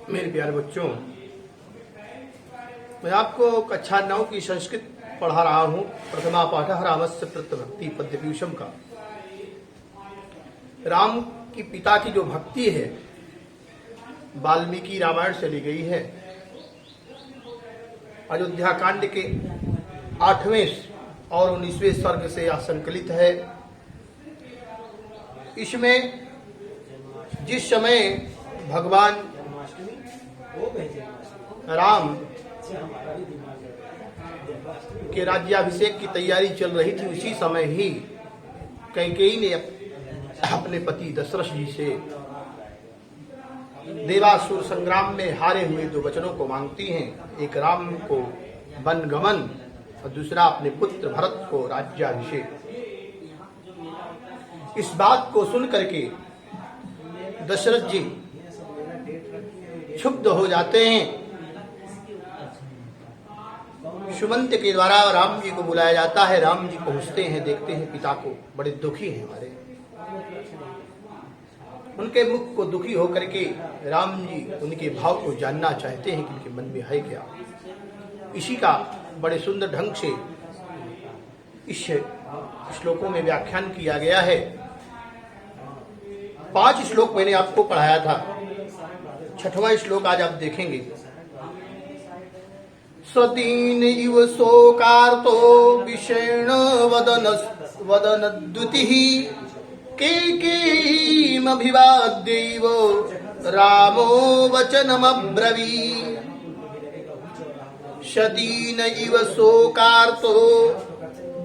मेरे प्यारे बच्चों, मैं आपको कक्षा 9 की संस्कृत पढ़ा रहा हूँ। प्रथमा पाठः रामस्य प्रत्यभक्ति पद्यपीयूषम का। राम की पिता की जो भक्ति है वाल्मीकि रामायण से ली गई है। अयोध्या कांड के 8वें और 19वें सर्ग से यह संकलित है। इसमें जिस समय भगवान राम के राज्याभिषेक की तैयारी चल रही थी, उसी समय ही कैकेयी ने अपने पति दशरथ जी से देवासुर संग्राम में हारे हुए दो वचनों को मांगती हैं। एक राम को वनगमन और दूसरा अपने पुत्र भरत को राज्याभिषेक। इस बात को सुन करके दशरथ जी क्षुब्ध हो जाते हैं। सुमंत के द्वारा राम जी को बुलाया जाता है। राम जी पहुंचते हैं, देखते हैं पिता को, बड़े दुखी हैं हमारे। उनके मुख को दुखी होकर के राम जी उनके भाव को जानना चाहते हैं कि उनके मन में है क्या। इसी का बड़े सुंदर ढंग से इस श्लोकों में व्याख्यान किया गया है। 5 श्लोक मैंने आपको पढ़ाया था। 6वां श्लोक आज आप देखेंगे। स्वदीन इव शोकार्तो विषेण वदनद्युतिः कैकेयीमभिवाद्यैव रामो वचनमब्रवीत्। सदीन इव शोकार्तो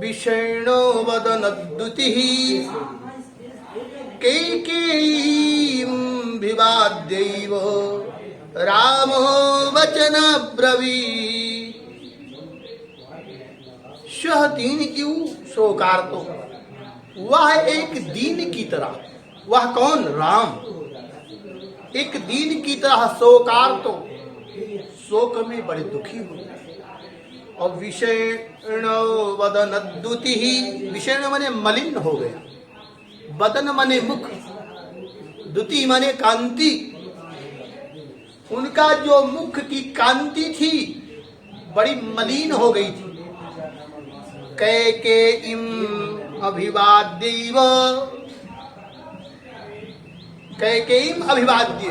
विषेण वदनद्युतिः कैकेयीमभिवाद्यैव रामो वचनब्रवीत्। सह दीन इव शोकार्तो, वह एक दीन की तरह। वह कौन? राम। एक दीन की तरह शोकार्तो, शोक में बड़े दुखी हो। और विषेण वदनद्युतिः, विषेण माने मलिन हो गया, वदन माने मुख, द्युति माने कांति। उनका जो मुख की कांति थी बड़ी मलिन हो गई थी। कैकेयीम अभिवाद्यैव, कैकेयीम अभिवाद्य,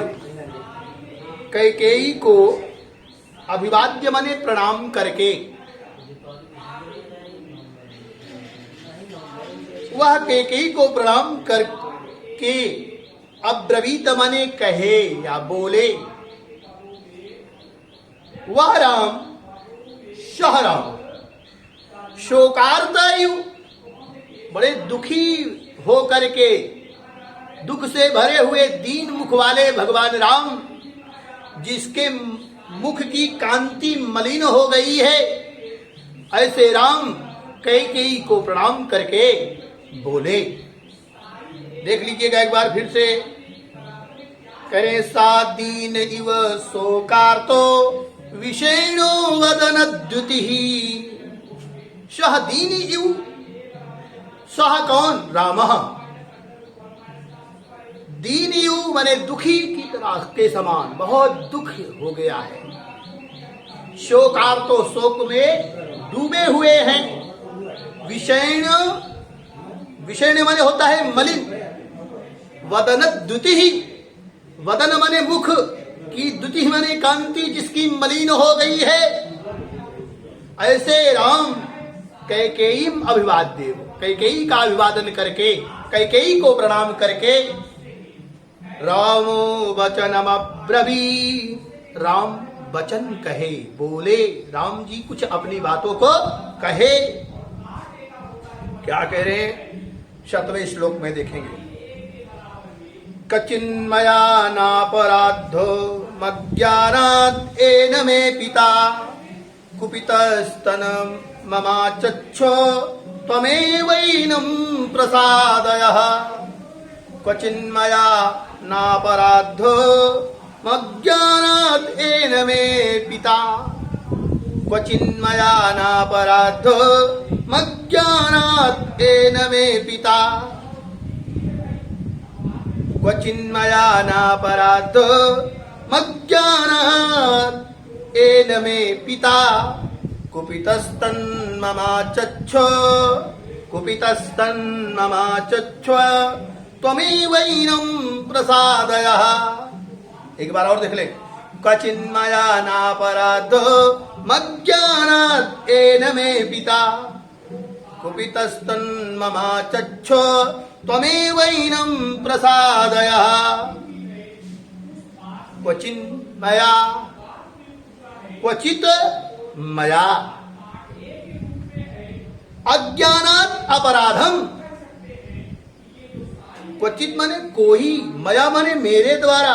कैकेयी को अभिवाद्य माने प्रणाम करके। वह कैकेयी को प्रणाम करके अब्रवीत माने कहे या बोले। वह राम सह राम शोकार्तयु, बड़े दुखी हो करके, दुख से भरे हुए दीन मुख वाले भगवान राम, जिसके मुख की कांति मलिन हो गई है, ऐसे राम कैकेयी को प्रणाम करके बोले। देख लीजिएगा एक बार फिर से। करे सा दीन इव शोकार्तो विषेणो वदनद्युतिः। सह दीन इव, सह कौन? रामः। दीन इव माने दुखी की तरह के समान, बहुत दुख हो गया है। शोकार्तो, शोक में डूबे हुए हैं। विषेण, विषेण माने होता है मलिन। वदनद्युतिः, वदन माने मुख की, द्युति माने कांति जिसकी मलिन हो गई है। ऐसे राम कैकेयीम अभिवाद्य, कैकेयी का अभिवादन करके, कैकेयी को प्रणाम करके रामो वचनमब्रवीत्, राम वचन कहे, बोले। राम जी कुछ अपनी बातों को कहे। क्या कह रहे? 7वें श्लोक में देखेंगे। कचिन्मया नापराधो मज्ञानात् येन मे पिता कुपितस्तन ममाचक्षो त्वमेवैनं प्रसादयः। क्वचिन्मया नापराधो मज्ञानात् येन मे पिता, क्वचिन्मया नापराधो मज्ञानात् येन मे पिता। क्वचिन्मया नापराधो मज्ञानात् येन मे पिता कुपितस्तन्ममाचक्ष कुपितस्तन्ममाचक्ष त्वमेवैनं प्रसादयः। एक बार और देख ले। क्वचिन्मया नापराधो मज्ञानात् येन मे पिता कुपितस्तन्ममाचक्ष त्वमेवैनं प्रसादयः। क्वचिन्मया क्वचित मया अज्ञानात् अपराधम। क्वचित माने कोई, मया माने मेरे द्वारा,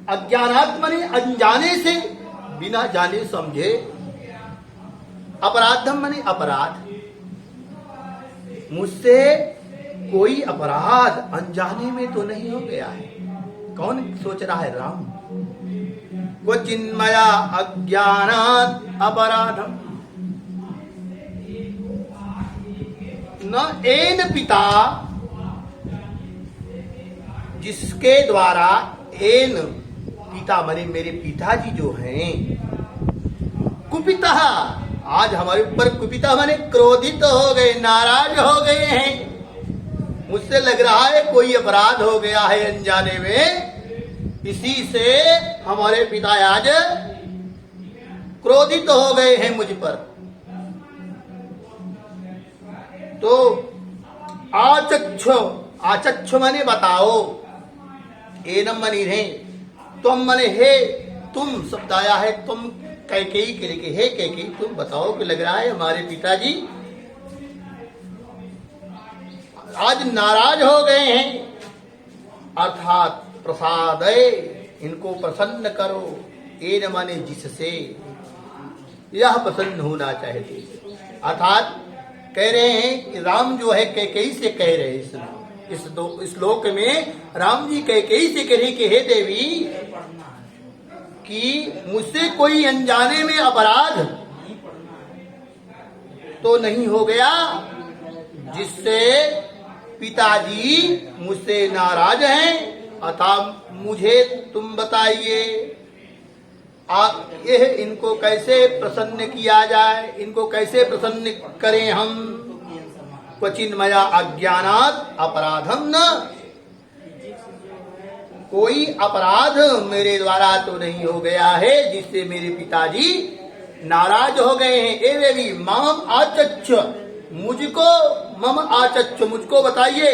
अज्ञानात् माने अनजाने से, बिना जाने समझे, अपराधम माने अपराध, मुझसे कोई अपराध अनजाने में तो नहीं हो गया है। कौन सोच रहा है? राम। क्वचिन्मया अज्ञानात् अपराधम न एन पिता, जिसके द्वारा, एन पिता माने मेरे पिताजी जो हैं, कुपिता, आज हमारे ऊपर कुपिता माने क्रोधित हो गए, नाराज हो गए हैं। मुझसे लग रहा है कोई अपराध हो गया है अनजाने में, इसी से हमारे पिता आज क्रोधित हो गए हैं मुझ पर। तो आचक्ष, आचक्ष माने बताओ, एनम मनी है, तुम मने हे, तुम शब्द आया है, तुम कैकेयी के लिए, हे कैकेयी तुम बताओ कि लग रहा है हमारे पिताजी आज नाराज हो गए हैं, अर्थात प्रसादय, इनको प्रसन्न करो। एन माने जिससे, यह प्रसन्न होना चाहते, अर्थात कह रहे हैं कि राम जो है कैकेयी से कह रहे हैं, इस श्लोक में राम जी कैकेयी से कह रहे कि हे देवी, कि मुझसे कोई अनजाने में अपराध तो नहीं हो गया जिससे पिताजी मुझसे नाराज हैं, अतः मुझे तुम बताइए यह इनको कैसे प्रसन्न किया जाए, इनको कैसे प्रसन्न करें हम। क्वचिन्मया अज्ञानात् अपराधम न, कोई अपराध मेरे द्वारा तो नहीं हो गया है जिससे मेरे पिताजी नाराज हो गए हैं। ए देवी मम आचक्ष, मुझको, मम आचक्ष मुझको बताइए,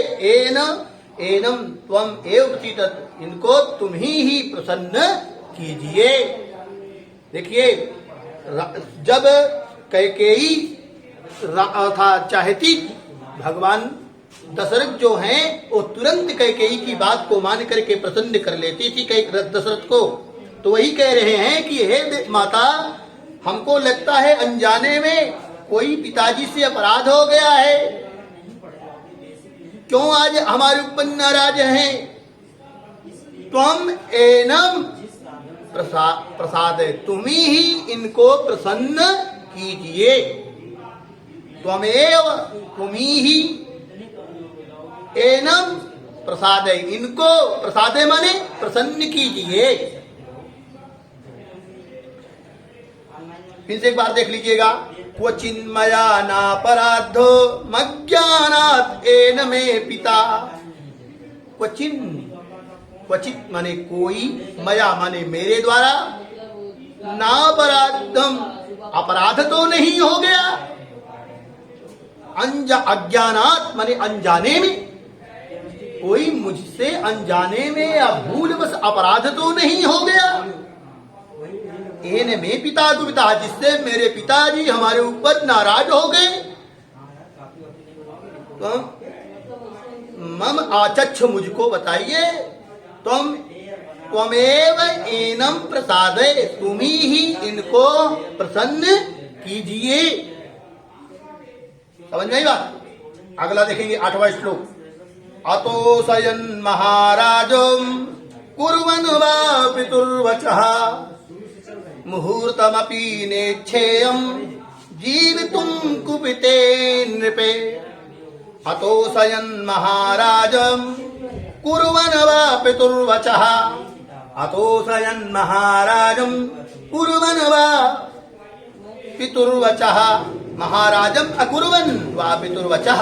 एनम त्वम एव चितत्, इनको तुम ही प्रसन्न कीजिए। देखिए, जब कैकेयी था चाहती, भगवान दशरथ जो हैं वो तुरंत कैकेयी की बात को मान करके प्रसन्न कर लेती थी दशरथ को। तो वही कह रहे हैं कि हे माता, हमको लगता है अनजाने में कोई पिताजी से अपराध हो गया है, क्यों आज हमारे ऊपर नाराज हैं। त्वम एनम प्रसाद, तुम ही इनको प्रसन्न कीजिए। त्वमेव, तुम ही, एनम प्रसाद, इनको प्रसाद माने प्रसन्न कीजिए। फिर से एक बार देख लीजिएगा। क्वचिन्मया नापराधो मज्ञानात् येन मे पिता। क्वचित माने कोई, मया माने मेरे द्वारा, नापराधम अपराध तो नहीं हो गया, अज्ञानात् माने अनजाने में, कोई मुझसे अनजाने में या भूलवश अपराध तो नहीं हो गया। एन में पिता कुपिता, जिससे मेरे पिताजी हमारे ऊपर नाराज हो गए। तो मम आचक्ष, मुझको बताइए, त्वमेव एनम प्रसादय, तुम ही इनको प्रसन्न कीजिए। समझ में आई बात? अगला देखेंगे 8वां श्लोक। अतो सयन महाराजम कुर्वन् वा पितुर्वचः मुहूर्तमपि नेच्छेयं जीवितुं कुपिते नृपे। अतो सयन महाराजम कुर्वन् वा पितुर्वचः, अतोषयन् महाराजं कुर्वन् वा पितुर्वचः महाराजम् अकुर्वन् वा पितुर्वचः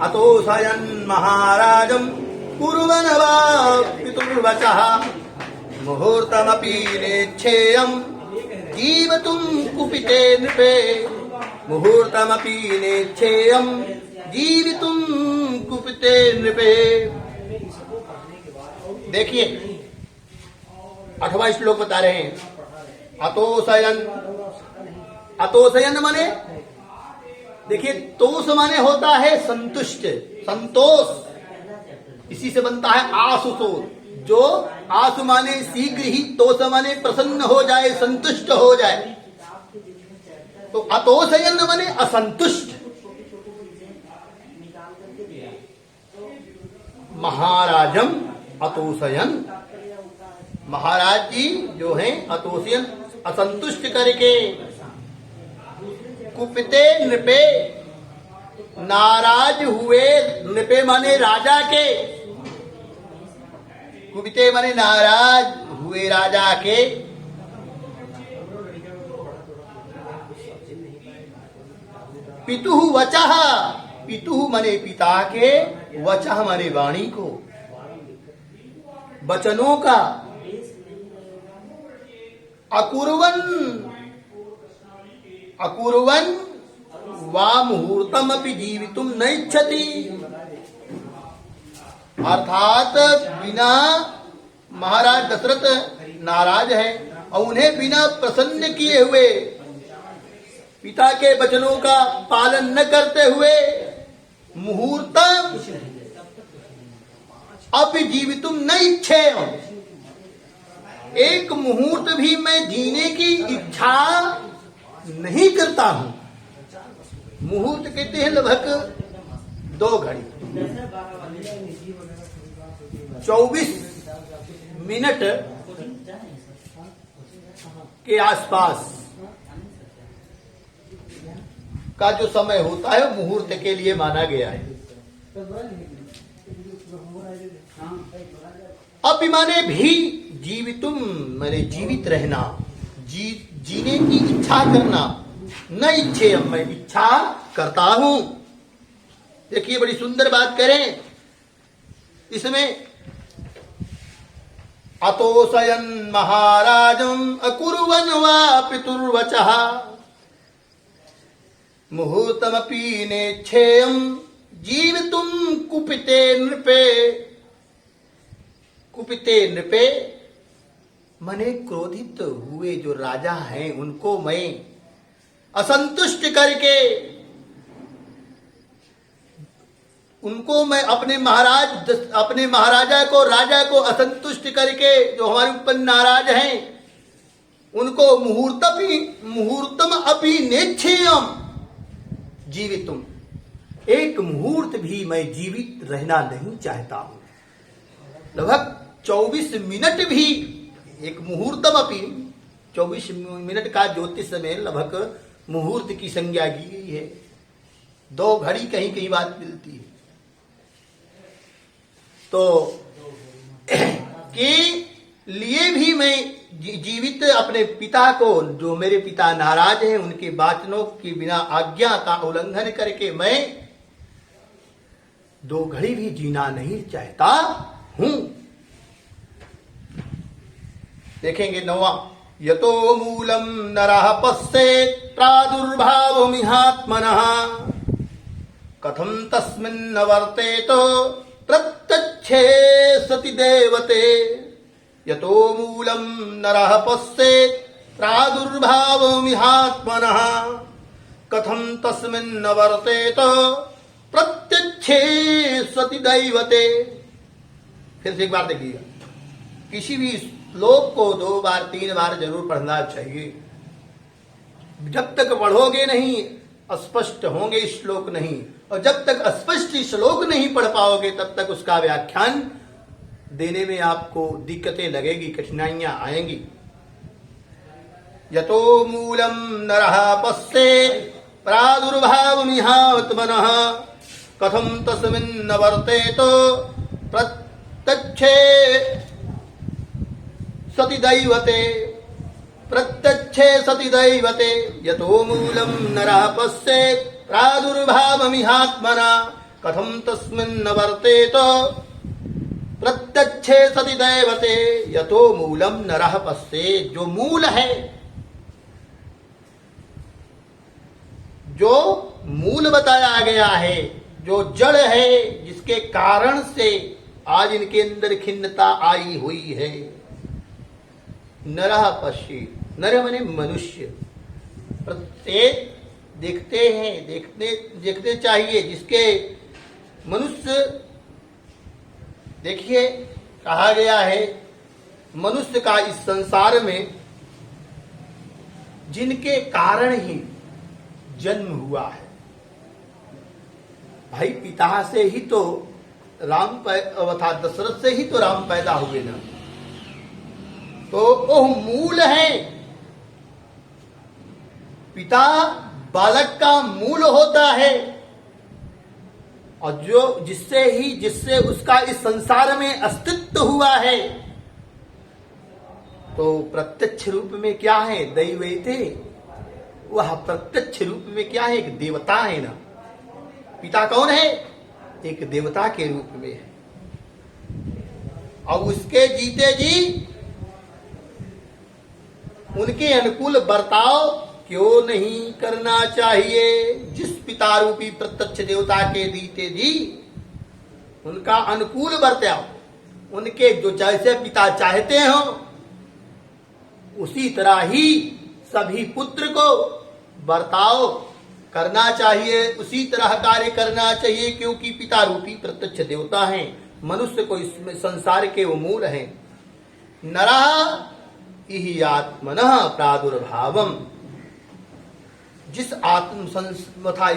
अतोषयन् महाराजं कुर्वन् वा पितुर्वचः मुहूर्तमपि नेच्छेयं जीवितुं कुपिते नृपे मुहूर्तमपि नेच्छेयं जीवितुं कुपिते नृपे। देखिए 8वां श्लोक बता रहे हैं अतोषयन। अतोषयन माने देखिए तोष माने होता है संतुष्ट संतोष, इसी से बनता है आशुतोष। जो आशु माने शीघ्र ही, तोष माने प्रसन्न हो जाए, संतुष्ट हो जाए। तो अतोषयन माने असंतुष्ट। महाराजम अतोषयन, महाराज जी जो हैं अतोषयन असंतुष्ट करके, कुपिते नृपे नाराज हुए, नृपे माने राजा के, कुपिते माने नाराज हुए राजा के। पितुः वचः, पितुः माने पिता के, वचः माने वाणी को, वचनों का। अकुर्वन्, अकुर्वन् वा मुहूर्तम अपि जीवितुम न इच्छति, अर्थात बिना, महाराज दशरथ नाराज है और उन्हें बिना प्रसन्न किए हुए, पिता के वचनों का पालन न करते हुए, मुहूर्तम अपि जीवितुम न इच्छेयम्, एक मुहूर्त भी मैं जीने की इच्छा नहीं करता हूं। मुहूर्त कहते हैं लगभग 2 घड़ी 24 मिनट के आसपास का जो समय होता है मुहूर्त के लिए माना गया है। अभिमाने भी जीवितुम मैंने जीवित रहना, जीने की इच्छा करना, न इच्छे मैं इच्छा करता हूं। देखिए बड़ी सुंदर बात करें इसमें, अतोषयन् महाराजम् अकुर्वन् वा पितुर्वचः मुहूर्तमपि नेच्छेयं जीवितुं कुपिते नृपे। कुपिते नृपे मने क्रोधित हुए जो राजा हैं उनको मैं असंतुष्ट करके, उनको मैं अपने महाराज, अपने महाराजा को, राजा को असंतुष्ट करके, जो हमारे ऊपर नाराज हैं, उनको मुहूर्तम अपि नेच्छेयम जीवितुम, एक मुहूर्त भी मैं जीवित रहना नहीं चाहता हूं। लगभग 24 मिनट भी, एक मुहूर्तम अपि 24 मिनट का ज्योतिष में लगभग मुहूर्त की संज्ञा की गई है। 2 घड़ी कहीं कहीं बात मिलती है। तो के लिए भी मैं जीवित अपने पिता को, जो मेरे पिता नाराज हैं, उनके वचनों की बिना आज्ञा का उल्लंघन करके मैं 2 घड़ी भी जीना नहीं चाहता हूं। देखेंगे 9वां, यतो मूलम नरः पश्येत् प्रादुर्भावमिहात्मनः कथं तस्मिन् वर्तेत प्रत्यक्षे सति देवते। यतो मूलम नरः पश्येत् प्रादुर्भावमिहात्मनः कथं तस्मिन् वर्तेत प्रत्यक्षे सति दैवते। फिर से एक बार देखिएगा, किसी भी श्लोक को 2 बार 3 बार जरूर पढ़ना चाहिए। जब तक पढ़ोगे नहीं स्पष्ट होंगे श्लोक नहीं, और जब तक स्पष्ट श्लोक नहीं पढ़ पाओगे तब तक उसका व्याख्यान देने में आपको दिक्कतें लगेगी, कठिनाइयां आएंगी। यतो मूलम नरः पश्येत् प्रादुर्भावमिहात्मनः कथं तस्मिन् वर्तेत प्रत्यक्षे सति दैवते प्रत्यक्षे सति दैवते यतो मूलम नरः पश्येत् प्रादुर्भावमिहात्मना कथम तस्मिन् न वर्तेत। प्रत्यक्षे सति दैवते यतो मूलम नरः पश्येत्, जो मूल है, जो मूल बताया गया है, जो जड़ है, जिसके कारण से आज इनके अंदर खिन्नता आई हुई है। नरः पश्येत्, नर माने मनुष्य, प्रत्येक देखते हैं, देखते चाहिए, जिसके मनुष्य, देखिए कहा गया है मनुष्य का इस संसार में जिनके कारण ही जन्म हुआ है। भाई पिता से ही तो राम अवथा दशरथ से ही तो राम पैदा हुए ना, तो वह मूल है। पिता बालक का मूल होता है, और जो जिससे उसका इस संसार में अस्तित्व हुआ है, तो प्रत्यक्ष रूप में क्या है, दैवते, वह प्रत्यक्ष रूप में क्या है, एक देवता है ना। पिता कौन है, एक देवता के रूप में है। और उसके जीते जी उनके अनुकूल बर्ताव क्यों नहीं करना चाहिए। जिस पिता रूपी प्रत्यक्ष देवता के दीते जी उनका अनुकूल बर्ताव, उनके जो जैसे पिता चाहते हो उसी तरह ही सभी पुत्र को बर्ताव करना चाहिए, उसी तरह कार्य करना चाहिए, क्योंकि पिता रूपी प्रत्यक्ष देवता हैं। मनुष्य को इसमें संसार के वो मूल हैं। नरः इहि आत्मनः प्रादुर्भावम्, जिस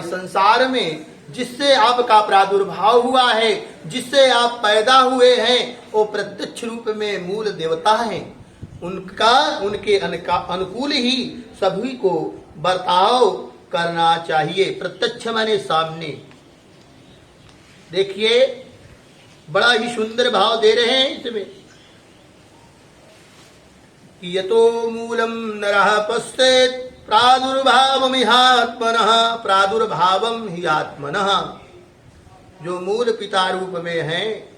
संसार में जिससे आपका प्रादुर्भाव हुआ है, जिससे आप पैदा हुए हैं, वो प्रत्यक्ष रूप में मूल देवता हैं। उनके अनुकूल ही सभी को बर्ताव करना चाहिए। प्रत्यक्ष माने सामने। देखिए बड़ा ही सुंदर भाव दे रहे हैं इसमें कि यतो मूलम नरः पश्येत् प्रादुर्भावमिहात्मनः, प्रादुर्भावम ही आत्मनः, जो मूल पिता रूप में है,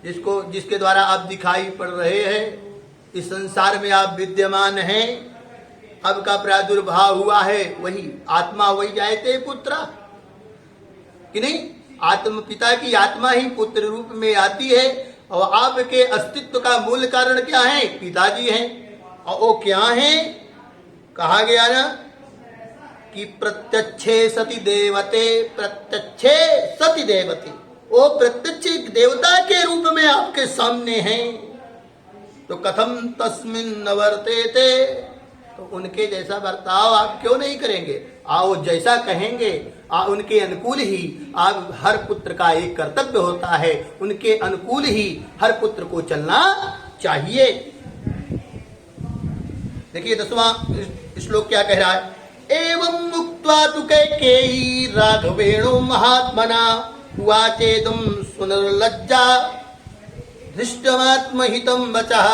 जिसके द्वारा आप दिखाई पड़ रहे हैं, इस संसार में आप विद्यमान हैं, अब का प्रादुर्भाव हुआ है, वही आत्मा, वही जायते पुत्र, कि नहीं। आत्म पिता की आत्मा ही पुत्र रूप में आती है, और आपके अस्तित्व का मूल कारण क्या है, पिताजी हैं। और वो क्या है, कहा गया ना कि प्रत्यक्षे सति देवते, प्रत्यक्षे सति देवते, वो प्रत्यक्ष देवता के रूप में आपके सामने हैं। तो कथम तस्मिन् न वर्तेते, तो उनके जैसा बर्ताव आप क्यों नहीं करेंगे। आओ जैसा कहेंगे उनके अनुकूल ही आप, हर पुत्र का एक कर्तव्य होता है, उनके अनुकूल ही हर पुत्र को चलना चाहिए। देखिए 10वां श्लोक क्या कह रहा है, एवं मुक्त्वा तु कैकेयी राघवेणो महात्मना उवाचेदं सुनिर्लज्जा धृष्टमात्महितं वचः।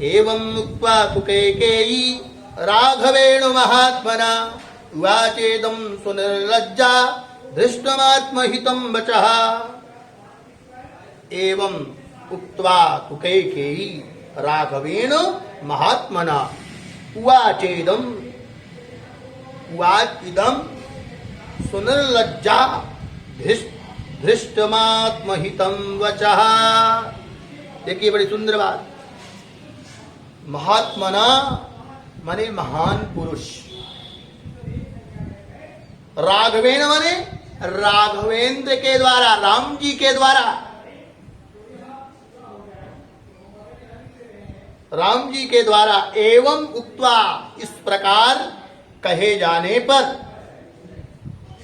एवं मुक्त्वा तु कैकेयी राघवेणो महात्मना उवाचेदं सुनिर्लज्जा धृष्टमात्महितं वचः। एवं उक्त्वा तु कैकेयी राघवेण महात्मना उवाचेदं सुनिर्लज्जा धृष्टमात्महितं वचः। देखिए बड़ी सुंदर बात, महात्मना माने महान पुरुष, राघवेण माने राघवेंद्र के द्वारा, राम जी के द्वारा, राम जी के द्वारा। एवं उक्त्वा, इस प्रकार कहे जाने पर,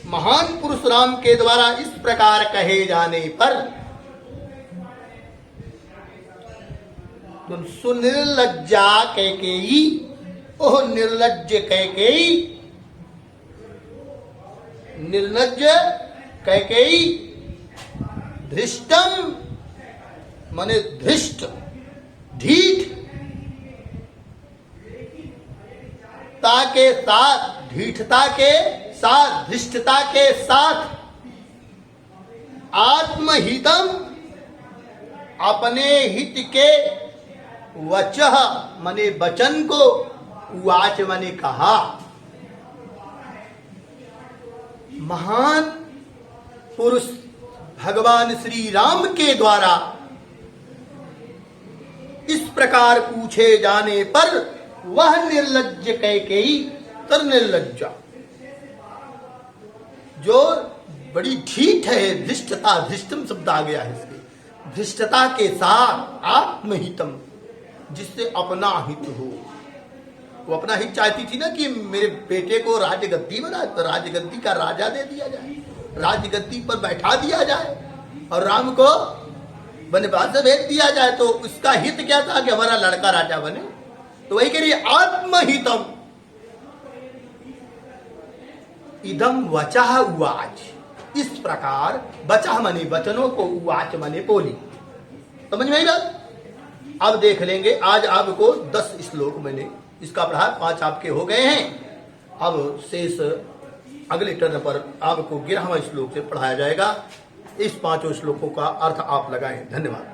महान पुरुष राम के द्वारा इस प्रकार कहे जाने पर, तुम सुनिर्लज्जा कैकेयी, ओह निर्लज्ज कैकेयी, निर्लज्ज कैकेयी, धृष्टम माने धृष्ट, ढीठ, ढीठता के साथ धृष्टता के साथ आत्महितम अपने हित के वचः मने वचन को उवाच मने कहा। महान पुरुष भगवान श्री राम के द्वारा इस प्रकार पूछे जाने पर वह निर्लज्ज कैकेयी तर निर्लज्जा जो बड़ी ढीठ है, धृष्टता, धृष्टम शब्द आ गया है इसके, धृष्टता के साथ आत्महितम जिससे अपना हित हो। वो अपना हित चाहती थी ना कि मेरे बेटे को राजगद्दी बना, तो राजगद्दी का राजा दे दिया जाए, राजगद्दी पर बैठा दिया जाए और राम को वनवास भेज दिया जाए। तो उसका हित क्या था कि हमारा लड़का राजा बने। तो वही कह रही आत्महितम इदम वचः उवाच, इस प्रकार बचा मने वचनों को, उवाच मने बोली। समझ में आई बात? अब देख लेंगे, आज आपको 10 श्लोक मैंने इसका पढ़ा, 5 आपके हो गए हैं। अब शेष अगले टर्न पर आपको 11वां श्लोक से पढ़ाया जाएगा। इस 5 श्लोकों का अर्थ आप लगाएं। धन्यवाद।